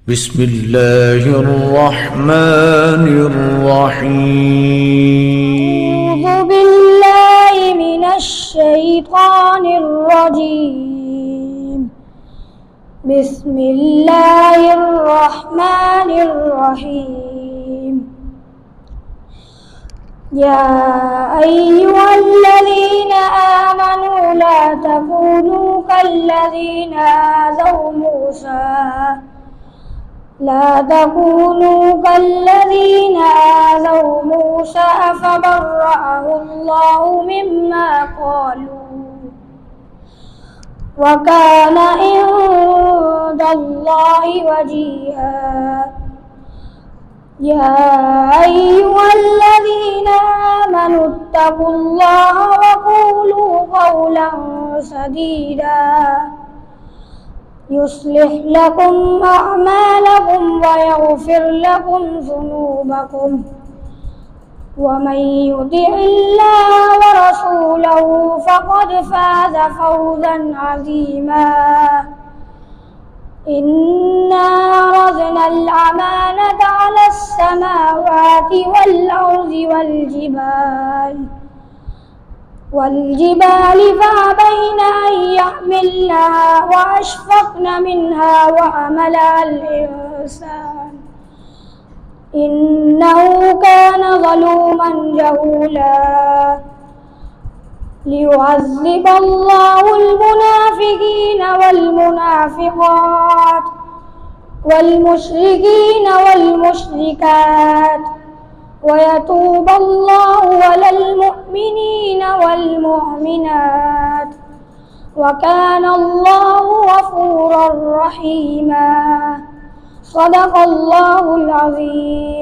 بسم الله الرحمن الرحيم. أعوذ بالله من الشيطان الرجيم. بسم الله الرحمن الرحيم. يا أيها الذين آمنوا لا تكونوا كالذين آذوا موسى فبرأه الله مما قالوا وكان عند الله وجيها. يا أيها الذين آمنوا اتقوا الله وقولوا قولا سديدا يصلح لكم أعمالكم ويغفر لكم ذنوبكم، ومن يطع الله ورسوله فقد فاز فوزا عظيما. إنا عرضنا الأمانة على السماوات والأرض والجبال فأبين أن يحملنها وأشفقن منها وحملها الإنسان إنه كان ظلوما جهولا. ليعذب الله المنافقين والمنافقات والمشركين والمشركات ويتوب الله على المؤمنين والمؤمنات وكان الله غفورا رحيما. صدق الله العظيم.